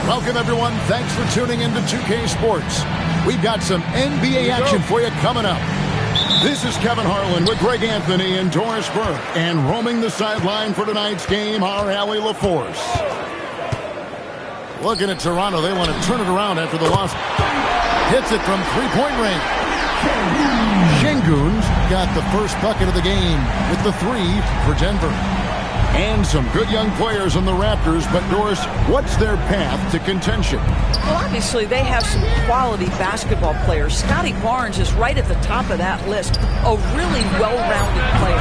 Welcome, everyone. Thanks for tuning into 2K Sports. We've got some NBA action for you coming up. This is Kevin Harlan with Greg Anthony and Doris Burke. And roaming the sideline for tonight's game, our Allie LaForce. Looking at Toronto, they want to turn it around after the loss. Hits it from three-point range. Şengün's got the first bucket of the game with the three for Denver. And some good young players on the Raptors, but Doris, what's their path to contention? Well, obviously they have some quality basketball players. Scotty Barnes is right at the top of that list, a really well-rounded player.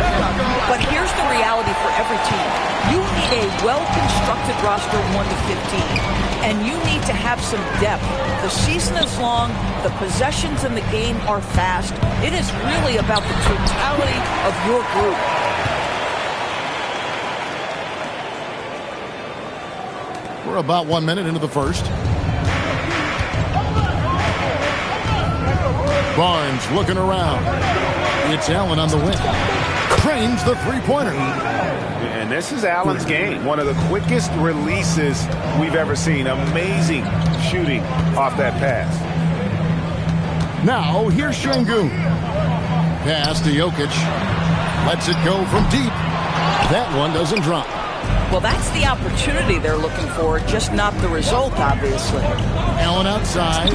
But here's the reality for every team. You need a well-constructed roster 1 to 15, and you need to have some depth. The season is long, the possessions in the game are fast. It is really about the totality of your group. We're about 1 minute into the first. Barnes looking around. It's Allen on the wing. Trains the three-pointer. And this is Allen's game. One of the quickest releases we've ever seen. Amazing shooting off that pass. Now, here's Şengün. Pass to Jokic. Lets it go from deep. That one doesn't drop. Well, that's the opportunity they're looking for, just not the result, obviously. Allen outside.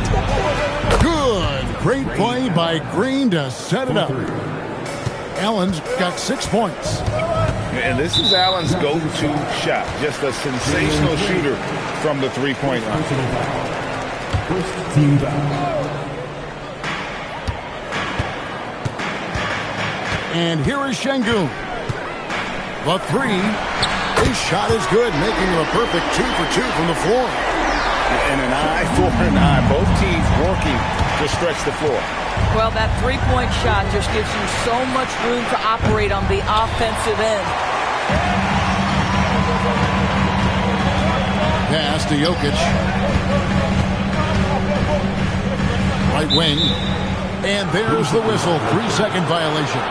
Good. Great play by Green to set it up. Allen's got 6 points. And this is Allen's go-to shot. Just a sensational shooter from the three-point line. And here is Şengün. The three. His shot is good, making him a perfect 2 for 2 from the floor. And an eye for an eye. Both teams working to stretch the floor. Well, that three-point shot just gives you so much room to operate on the offensive end. Pass to Jokic. Right wing. And there's the whistle. 3-second violation.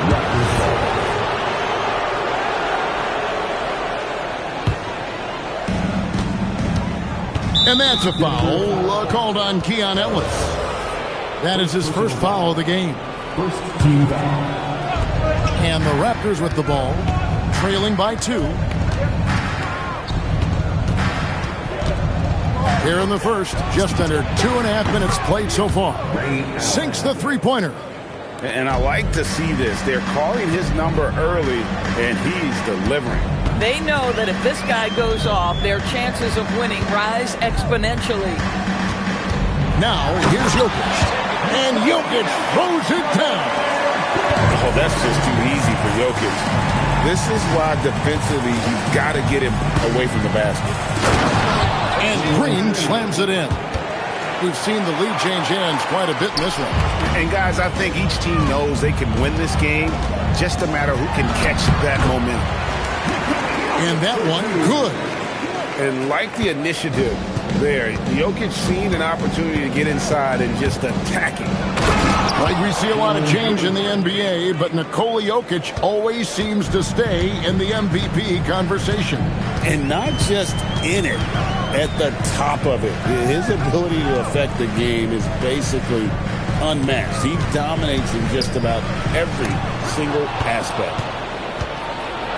And that's a foul called on Keon Ellis. That is his first foul of the game. First team foul. And the Raptors with the ball, trailing by 2. Here in the first, just under 2.5 minutes played so far. Sinks the three-pointer. And I like to see this. They're calling his number early, and he's delivering. They know that if this guy goes off, their chances of winning rise exponentially. Now, here's Jokic. And Jokic throws it down. Oh, that's just too easy for Jokic. This is why defensively you've got to get him away from the basket. And Green slams it in. We've seen the lead change hands quite a bit in this one. And, guys, I think each team knows they can win this game. Just a matter who can catch that momentum. And that one, good. And like the initiative there, Jokic seen an opportunity to get inside and just attack him. Like we see a lot of change in the NBA, but Nikola Jokic always seems to stay in the MVP conversation. And not just in it, at the top of it. His ability to affect the game is basically unmatched. He dominates in just about every single aspect.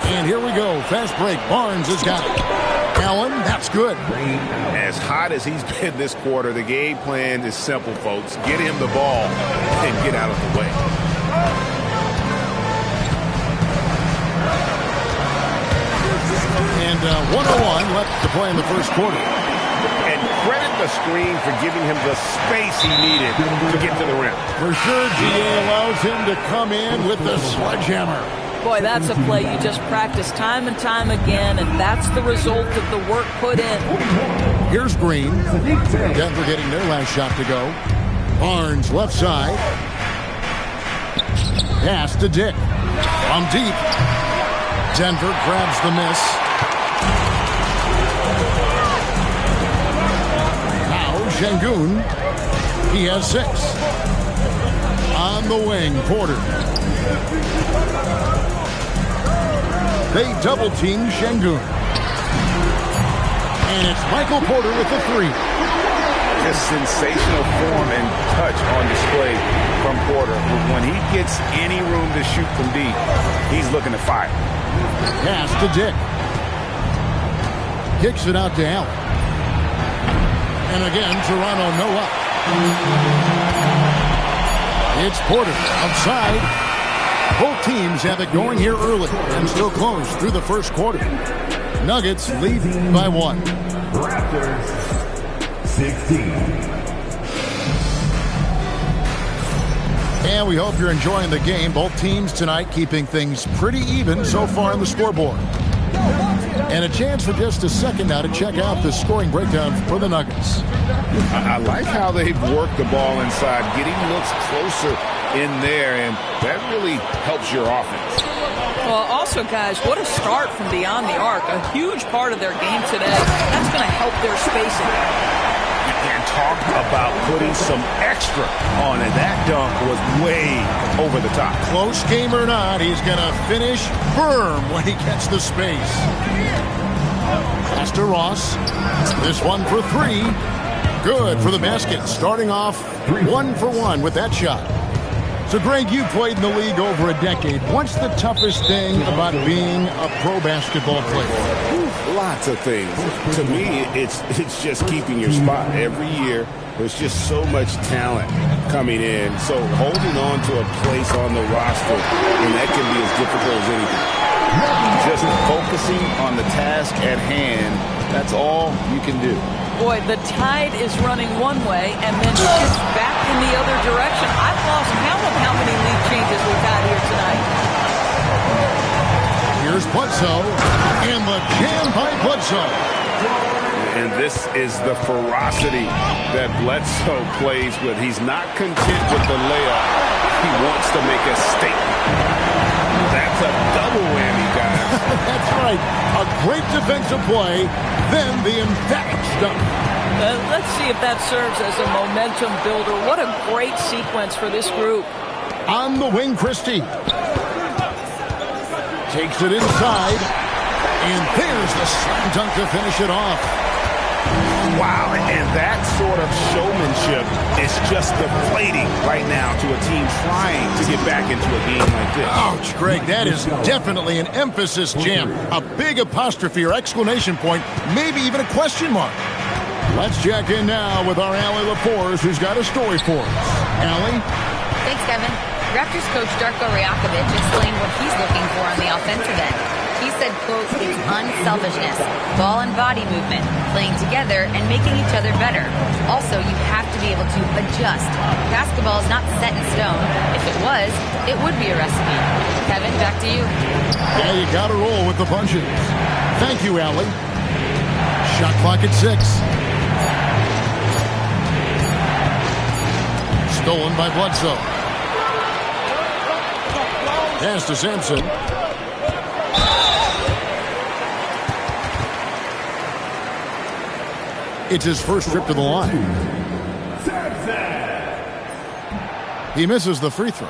And here we go. Fast break. Barnes has got it. Allen, that's good. As hot as he's been this quarter, the game plan is simple, folks. Get him the ball and get out of the way. And 1:01 left to play in the first quarter. And credit the screen for giving him the space he needed to get to the rim. For sure, GA allows him to come in with the sledgehammer. Boy, that's a play you just practice time and time again, and that's the result of the work put in. Here's Green. Denver getting their last shot to go. Barnes left side. Pass to Dick. From deep. Denver grabs the miss. Now Şengün. He has 6. On the wing, Porter. They double-team Şengün. And it's Michael Porter with the three. Just sensational form and touch on display from Porter. When he gets any room to shoot from deep, he's looking to fire. Pass to Dick. Kicks it out to Allen. And again, Toronto no up. It's Porter outside. Both teams have it going here early and still close through the first quarter. Nuggets lead by 1. Raptors 16. And we hope you're enjoying the game. Both teams tonight keeping things pretty even so far on the scoreboard. And a chance for just a second now to check out the scoring breakdown for the Nuggets. I like how they've worked the ball inside, getting looks closer in there, and that really helps your offense. Well, also, guys, what a start from beyond the arc. A huge part of their game today. That's going to help their spacing. And talk about putting some extra on it. That dunk was way over the top. Close game or not, he's going to finish firm when he gets the space. Pass to Ross. This one for 3. Good for the basket. Starting off 1 for 1 with that shot. So, Greg, you played in the league over a decade. What's the toughest thing about being a pro basketball player? Lots of things. To me, it's just keeping your spot. Every year, there's just so much talent coming in. So holding on to a place on the roster, and that can be as difficult as anything. Just focusing on the task at hand, that's all you can do. Boy, the tide is running one way and then shifts back in the other direction. I've lost count of how many lead changes we've had here tonight. Here's Bledsoe, and the jam by Bledsoe. And this is the ferocity that Bledsoe plays with. He's not content with the layup. He wants to make a statement. That's a double whammy, guys. That's right. A great defensive play, then the emphatic stuff. Let's see if that serves as a momentum builder. What a great sequence for this group. On the wing, Christie. Takes it inside. And there's the slam dunk to finish it off. Wow, and that sort of showmanship is just deflating right now to a team trying to get back into a game like this. Ouch, Greg, that is definitely an emphasis jam. A big apostrophe or exclamation point, maybe even a question mark. Let's check in now with our Allie Lepores, who's got a story for us. Allie? Thanks, Kevin. Raptors coach Darko Rajakovic explained what he's looking for on the offensive end. He said, quote, it's unselfishness, ball and body movement, playing together and making each other better. Also, you have to be able to adjust. Basketball is not set in stone. If it was, it would be a recipe. Kevin, back to you. Yeah, you got to roll with the punches. Thank you, Allie. Shot clock at 6. Stolen by Bledsoe. Pass to Sampson. It's his first trip to the line. He misses the free throw.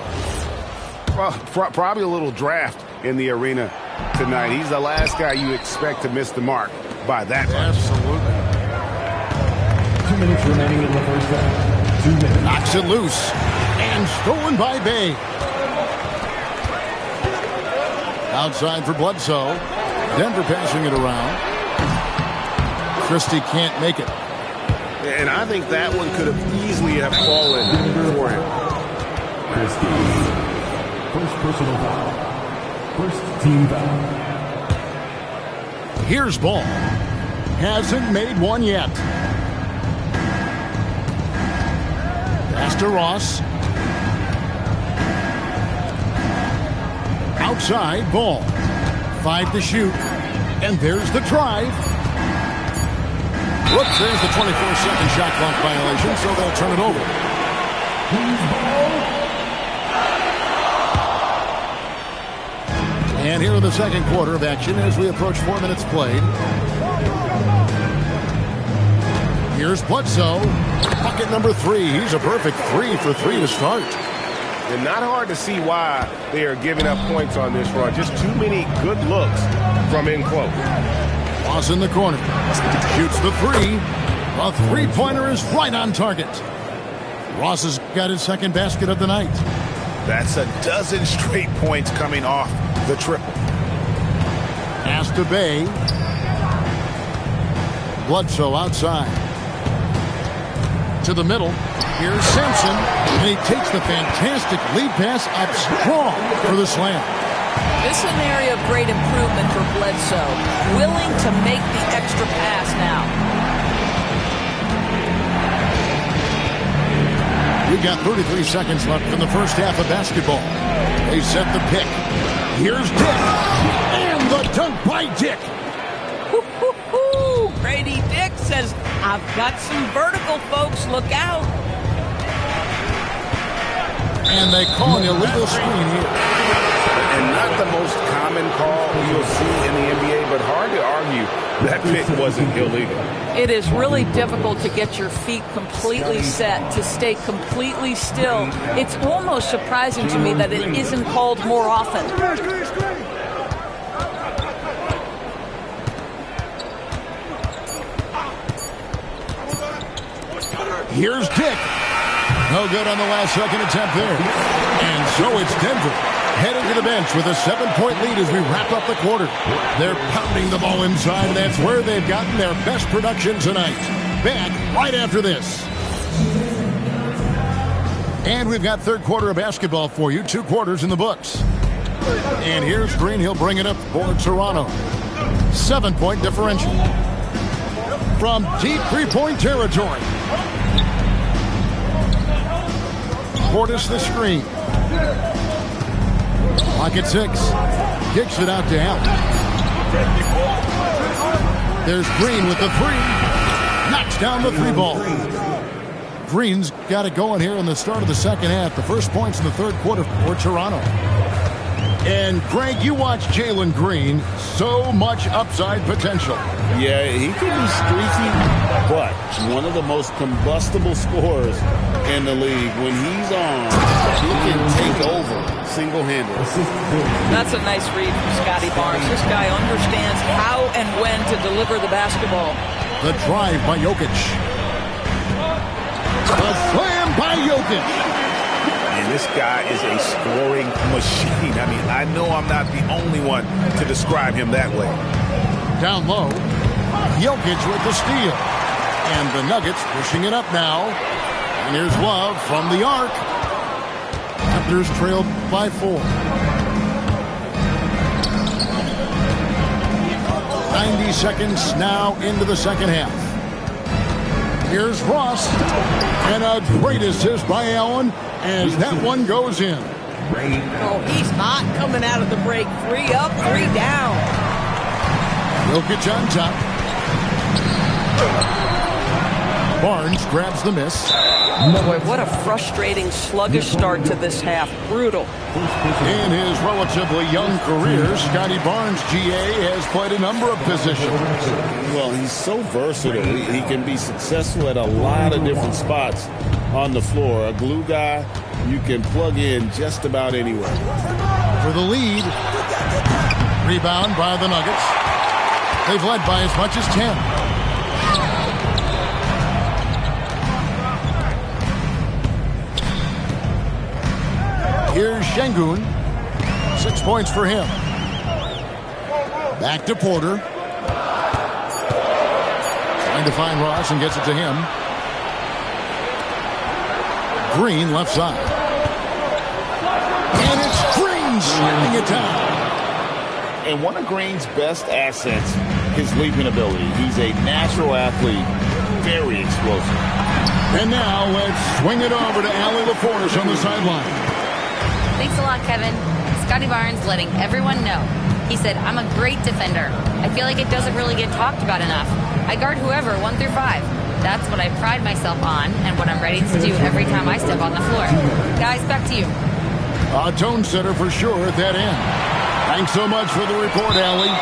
Well, probably a little draft in the arena tonight. He's the last guy you expect to miss the mark by that much. Absolutely. 2 minutes remaining in the first half. 2 minutes. Knocks it loose. And stolen by Bay. Outside for Bledsoe. Denver passing it around. Christie can't make it. And I think that one could have easily have fallen for him. Christie. First personal foul. First team foul. Here's Ball. Hasn't made one yet. Pass to Ross. Outside, Ball. 5 to shoot. And there's the drive. Whoops, there's the 24-second shot clock violation, so they'll turn it over. And here in the second quarter of action as we approach 4 minutes played. Here's Bledsoe. Bucket number 3. He's a perfect 3 for 3 to start. And not hard to see why they are giving up points on this run. Just too many good looks from in close. Ross in the corner. Shoots the three. A three-pointer is right on target. Ross has got his second basket of the night. That's a dozen straight points coming off the triple. Pass to Bay. Bledsoe outside. To the middle. Here's Simpson. And he takes the fantastic lead pass up strong for the slam. This is an area of great improvement for Bledsoe. Willing to make the extra pass now. We've got 33 seconds left in the first half of basketball. They set the pick. Here's Dick. And the dunk by Dick. Grady Dick says, I've got some vertical, folks. Look out. And they call an illegal screen here. And not the most common call you'll see in the NBA, but hard to argue that pick wasn't illegal. It is really difficult to get your feet completely set, to stay completely still. It's almost surprising to me that it isn't called more often. Here's Dick. No good on the last second attempt there. And so it's Denver heading to the bench with a 7-point lead as we wrap up the quarter. They're pounding the ball inside, and that's where they've gotten their best production tonight. Back right after this. And we've got third quarter of basketball for you. 2 quarters in the books. And here's Green. He'll bring it up for Toronto. 7-point differential. From deep three-point territory. Portis the screen. Clock at 6. Kicks it out to Allen. There's Green with the three. Knocks down the three ball. Green's got it going here in the start of the second half. The first points in the third quarter for Toronto. And Greg, you watch Jalen Green. So much upside potential. Yeah, he can be streaky, but one of the most combustible scorers in the league. When he's on, he can take over single-handedly. That's a nice read from Scotty Barnes. This guy understands how and when to deliver the basketball. The drive by Jokic. The slam by Jokic. And this guy is a scoring machine. I mean, I know I'm not the only one to describe him that way. Down low. Jokic with the steal. And the Nuggets pushing it up now. And here's Love from the arc. Raptors trailed by 4. 90 seconds now into the second half. Here's Ross. And a great assist by Allen as that one goes in. Oh, he's hot coming out of the break. 3 up, 3 down. Jokic on top. Barnes grabs the miss. Boy, what a frustrating, sluggish start to this half. Brutal. In his relatively young career, Scotty Barnes, GA, has played a number of positions. Well, he's so versatile. He can be successful at a lot of different spots on the floor. A glue guy you can plug in just about anywhere. For the lead. Rebound by the Nuggets. They've led by as much as 10. Here's Şengün. 6 points for him. Back to Porter. Trying to find Ross and gets it to him. Green left side. And it's Green slamming it down. And one of Green's best assets, his leaping ability. He's a natural athlete, very explosive. And now let's swing it over to Allie LaForce on the sideline. Thanks a lot, Kevin. Scotty Barnes letting everyone know. He said, I'm a great defender. I feel like it doesn't really get talked about enough. I guard whoever, 1 through 5. That's what I pride myself on and what I'm ready to do every time I step on the floor. Guys, back to you. A tone setter for sure at that end. Thanks so much for the report, Allie.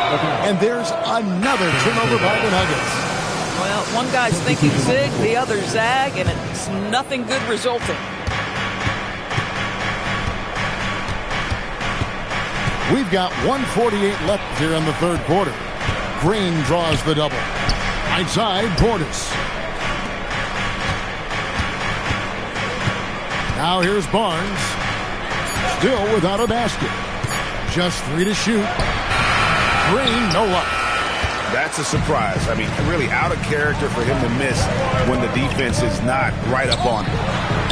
And there's another turnover by the Nuggets. Well, one guy's thinking zig, the other zag, and it's nothing good resulting. We've got 1:48 left here in the third quarter. Green draws the double. Right side, Portis. Now here's Barnes. Still without a basket. Just 3 to shoot. Green, no luck. That's a surprise. I mean, really out of character for him to miss when the defense is not right up on him.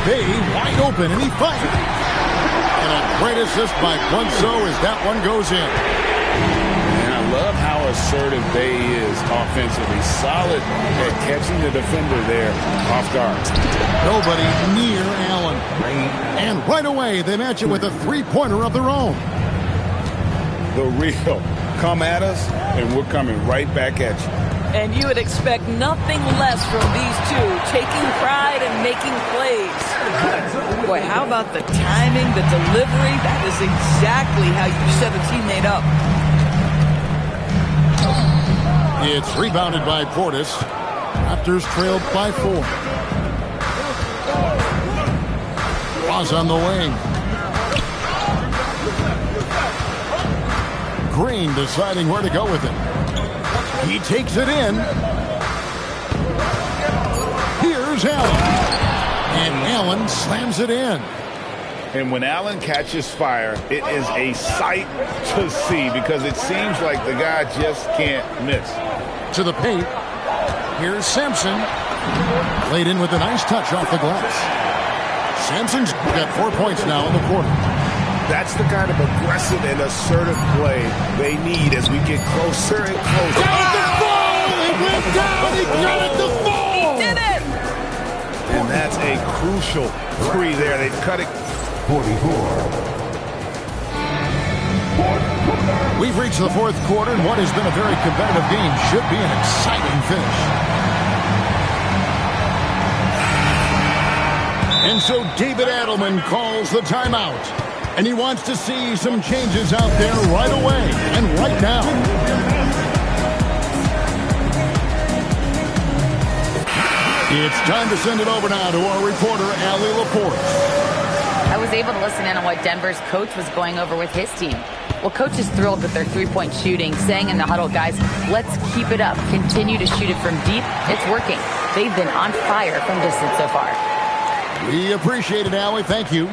Bay wide open, and he fights. And a great assist by Bledsoe as that one goes in. And I love how assertive Bay is offensively. Solid at catching the defender there off guard. Nobody near Allen. And right away, they match it with a three-pointer of their own. The real. Come at us, and we're coming right back at you. And you would expect nothing less from these two, taking pride and making plays. Boy, how about the timing, the delivery? That is exactly how you set a teammate up. It's rebounded by Portis. Raptors trailed by 4. Ross on the wing. Green deciding where to go with it. He takes it in. Here's Allen. And Allen slams it in. And when Allen catches fire, it is a sight to see because it seems like the guy just can't miss. To the paint. Here's Sampson. Played in with a nice touch off the glass. Sampson's got 4 points now in the quarter. That's the kind of aggressive and assertive play they need as we get closer and closer. Got it to fall! It went down! He got it to fall! He did it! And that's a crucial three there. They've cut it. 44. We've reached the fourth quarter, and what has been a very competitive game should be an exciting finish. And so David Adelman calls the timeout. And he wants to see some changes out there right away and right now. It's time to send it over now to our reporter, Allie Laporte. I was able to listen in on what Denver's coach was going over with his team. Well, coach is thrilled with their three-point shooting, saying in the huddle, guys, let's keep it up. Continue to shoot it from deep. It's working. They've been on fire from distance so far. We appreciate it, Allie. Thank you.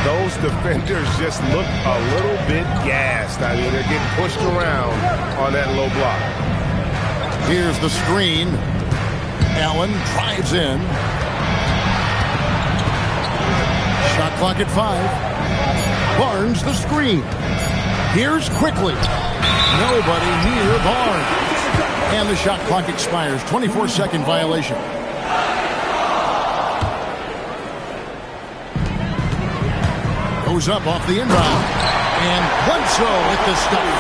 Those defenders just look a little bit gassed. I mean, they're getting pushed around on that low block. Here's the screen. Allen drives in. Shot clock at 5. Barnes the screen. Here's quickly. Nobody near Barnes. And the shot clock expires. 24-second violation. Goes up off the inbound. And Bledsoe with the stuff.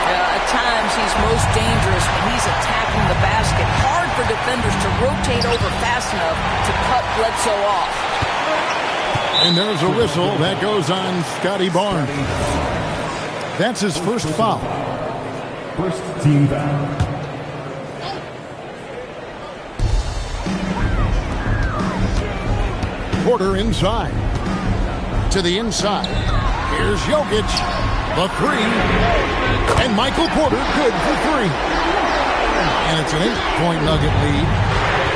At times, he's most dangerous when he's attacking the basket. Hard for defenders to rotate over fast enough to cut Bledsoe off. And there's a whistle that goes on Scotty Barnes. That's his first foul. First team foul. Porter inside. To the inside. Here's Jokic. The three. And Michael Porter good for 3. And it's an 8-point Nugget lead.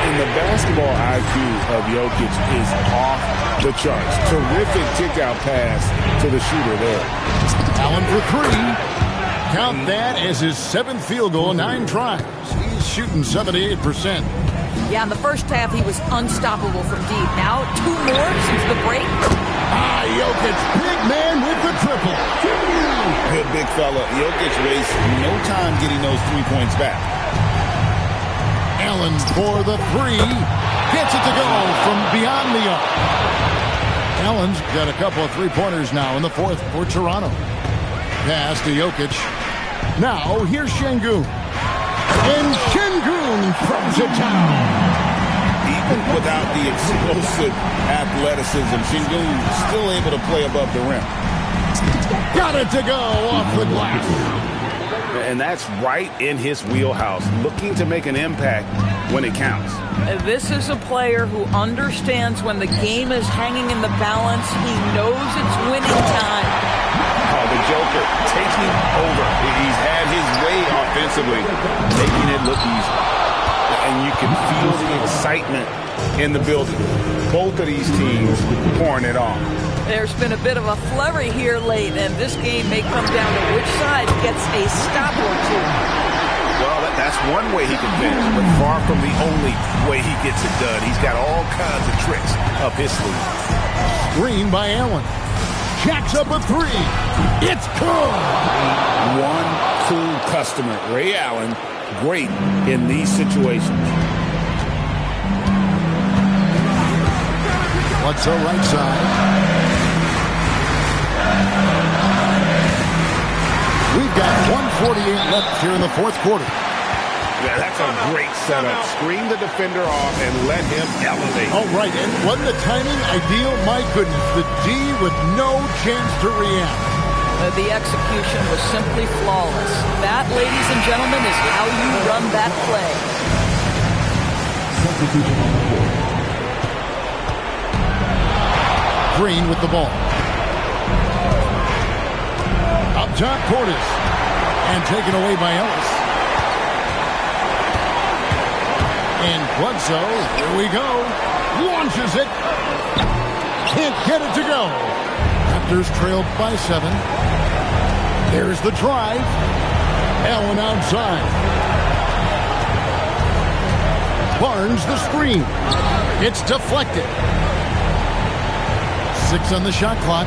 And the basketball IQ of Jokic is off the charts. Terrific kick-out pass to the shooter there. Allen for 3. Count that as his 7th field goal, 9 tries. He's shooting 78%. Yeah, in the first half, he was unstoppable from deep. Now, 2 more since the break. Jokic, big man with the triple. Good big fella. Jokic wastes no time getting those 3 points back. Allen for the 3. Gets it to go from beyond the arc. Allen's got a couple of 3-pointers now in the 4th for Toronto. Pass to Jokic. Now, here's Şengün. And Şengün throws it down. Even without the explosive athleticism, Şengün still able to play above the rim. Got it to go off the glass. And that's right in his wheelhouse, looking to make an impact when it counts. This is a player who understands when the game is hanging in the balance. He knows it's winning time. Oh, the Joker taking over. He's had his way defensively, making it look easy. And you can feel the excitement in the building. Both of these teams pouring it on. There's been a bit of a flurry here late, and this game may come down to which side gets a stop or two. Well, that's one way he can finish, but far from the only way he gets it done. He's got all kinds of tricks up his sleeve. Screen by Allen. Jacks up a three. It's good. One cool customer, Ray Allen, great in these situations. Bledsoe right side. We've got 1:48 left here in the fourth quarter. Yeah, that's a great setup. Screen the defender off and let him elevate. All right, and wasn't the timing ideal? My goodness, the D with no chance to react. The execution was simply flawless. That, ladies and gentlemen, is how you run that play. Substitution on the court. Green with the ball. Up top, Portis. And taken away by Ellis. And Bledsoe, here we go. Launches it. Can't get it to go. Raptors trailed by 7. There's the drive. Allen outside. Barnes the screen. It's deflected. 6 on the shot clock.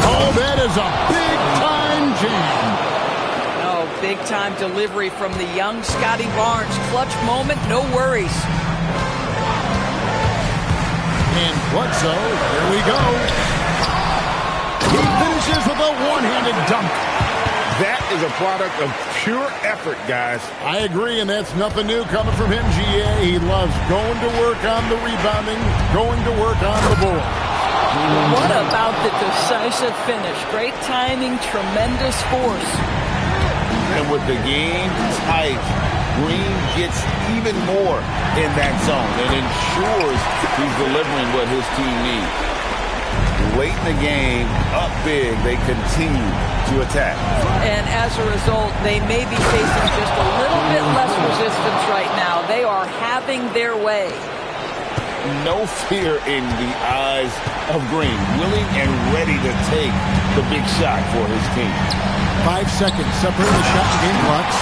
Oh, that is a big-time jam. Oh, big-time delivery from the young Scotty Barnes. Clutch moment, no worries. And Bledsoe, here we go. He finishes with a one-handed dunk. That is a product of pure effort, guys. I agree, and that's nothing new coming from him, GA. He loves going to work on the rebounding, going to work on the board. What about the decisive finish? Great timing, tremendous force. And with the game tight, Green gets even more in that zone and ensures he's delivering what his team needs. Late in the game, up big, they continue to attack. And as a result, they may be facing just a little bit less resistance right now. They are having their way. No fear in the eyes of Green, willing and ready to take the big shot for his team. 5 seconds separating the shot and game clocks.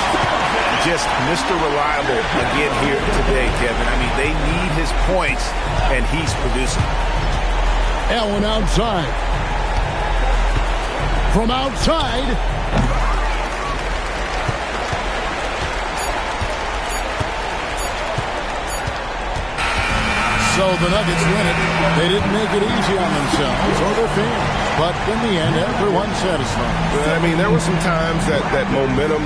Just Mr. Reliable again here today, Kevin. I mean, they need his points, and he's producing. Allen outside. From outside. So the Nuggets win it. They didn't make it easy on themselves or their fans. But in the end, everyone's satisfied. I mean, there were some times that momentum